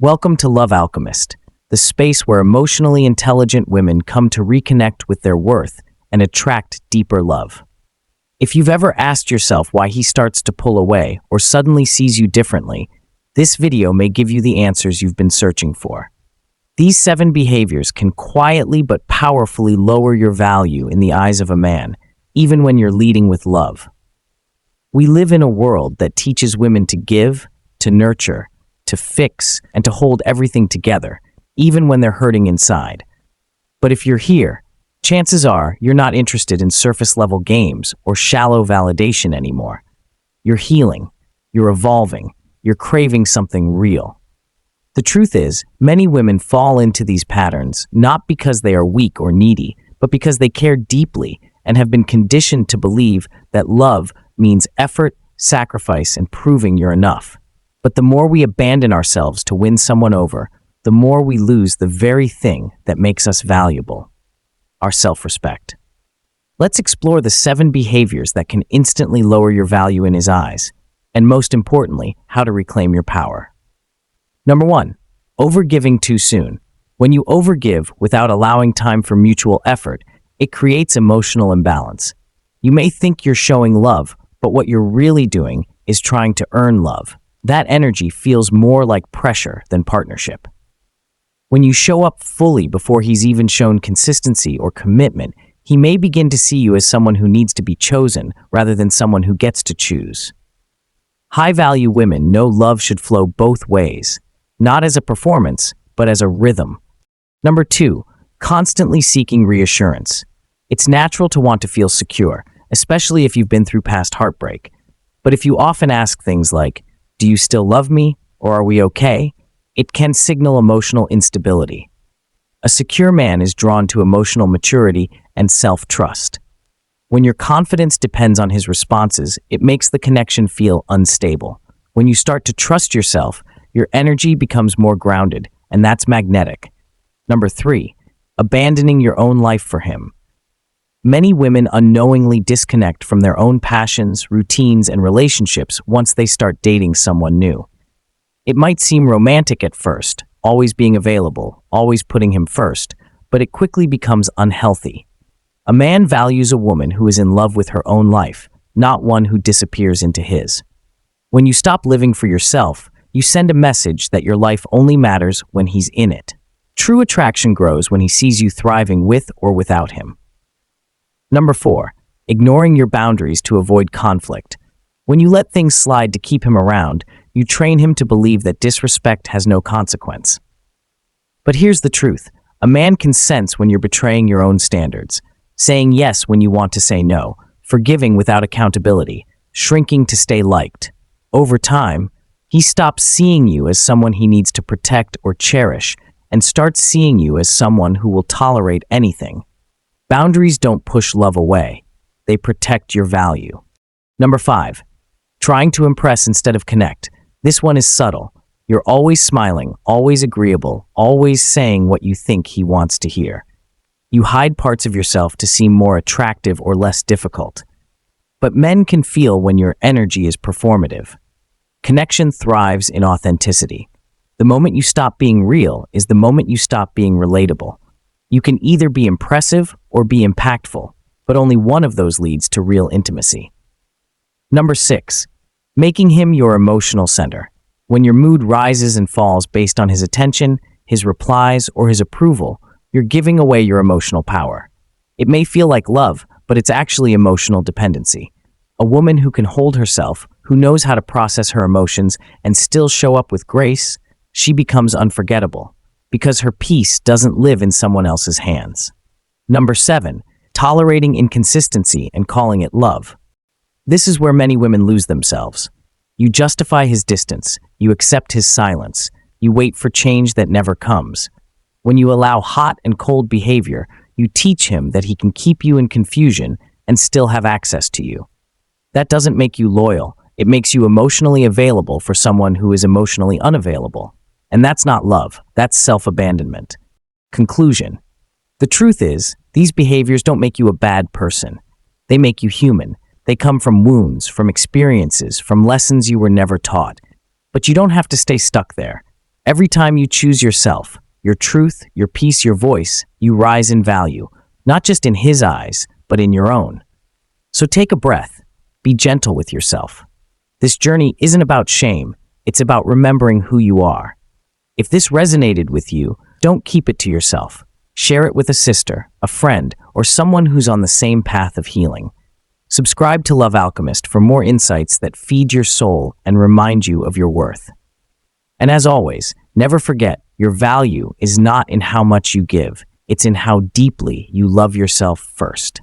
Welcome to Love Alchemist, the space where emotionally intelligent women come to reconnect with their worth and attract deeper love. If you've ever asked yourself why he starts to pull away or suddenly sees you differently, this video may give you the answers you've been searching for. These 7 behaviors can quietly but powerfully lower your value in the eyes of a man, even when you're leading with love. We live in a world that teaches women to give, to nurture, to fix, and to hold everything together, even when they're hurting inside. But if you're here, chances are you're not interested in surface-level games or shallow validation anymore. You're healing, you're evolving, you're craving something real. The truth is, many women fall into these patterns not because they are weak or needy, but because they care deeply and have been conditioned to believe that love means effort, sacrifice, and proving you're enough. But the more we abandon ourselves to win someone over, the more we lose the very thing that makes us valuable: our self-respect. Let's explore the 7 behaviors that can instantly lower your value in his eyes, and most importantly, how to reclaim your power. Number 1, overgiving too soon. When you overgive without allowing time for mutual effort, it creates emotional imbalance. You may think you're showing love, but what you're really doing is trying to earn love. That energy feels more like pressure than partnership. When you show up fully before he's even shown consistency or commitment, he may begin to see you as someone who needs to be chosen rather than someone who gets to choose. High-value women know love should flow both ways, not as a performance, but as a rhythm. Number 2, constantly seeking reassurance. It's natural to want to feel secure, especially if you've been through past heartbreak. But if you often ask things like, "Do you still love me?" or "Are we okay?" it can signal emotional instability. A secure man is drawn to emotional maturity and self-trust. When your confidence depends on his responses, it makes the connection feel unstable. When you start to trust yourself, your energy becomes more grounded, and that's magnetic. Number 3, abandoning your own life for him. Many women unknowingly disconnect from their own passions, routines, and relationships once they start dating someone new. It might seem romantic at first, always being available, always putting him first, but it quickly becomes unhealthy. A man values a woman who is in love with her own life, not one who disappears into his. When you stop living for yourself, you send a message that your life only matters when he's in it. True attraction grows when he sees you thriving with or without him. Number 4, ignoring your boundaries to avoid conflict. When you let things slide to keep him around, you train him to believe that disrespect has no consequence. But here's the truth. A man can sense when you're betraying your own standards, saying yes when you want to say no, forgiving without accountability, shrinking to stay liked. Over time, he stops seeing you as someone he needs to protect or cherish and starts seeing you as someone who will tolerate anything. Boundaries don't push love away. They protect your value. Number 5, trying to impress instead of connect. This one is subtle. You're always smiling, always agreeable, always saying what you think he wants to hear. You hide parts of yourself to seem more attractive or less difficult. But men can feel when your energy is performative. Connection thrives in authenticity. The moment you stop being real is the moment you stop being relatable. You can either be impressive or be impactful, but only one of those leads to real intimacy. Number 6, making him your emotional center. When your mood rises and falls based on his attention, his replies, or his approval, you're giving away your emotional power. It may feel like love, but it's actually emotional dependency. A woman who can hold herself, who knows how to process her emotions and still show up with grace, she becomes unforgettable, because her peace doesn't live in someone else's hands. Number 7, tolerating inconsistency and calling it love. This is where many women lose themselves. You justify his distance, you accept his silence, you wait for change that never comes. When you allow hot and cold behavior, you teach him that he can keep you in confusion and still have access to you. That doesn't make you loyal, it makes you emotionally available for someone who is emotionally unavailable. And that's not love, that's self-abandonment. Conclusion. The truth is, these behaviors don't make you a bad person. They make you human. They come from wounds, from experiences, from lessons you were never taught. But you don't have to stay stuck there. Every time you choose yourself, your truth, your peace, your voice, you rise in value, not just in his eyes, but in your own. So take a breath. Be gentle with yourself. This journey isn't about shame. It's about remembering who you are. If this resonated with you, don't keep it to yourself. Share it with a sister, a friend, or someone who's on the same path of healing. Subscribe to Love Alchemist for more insights that feed your soul and remind you of your worth. And as always, never forget, your value is not in how much you give. It's in how deeply you love yourself first.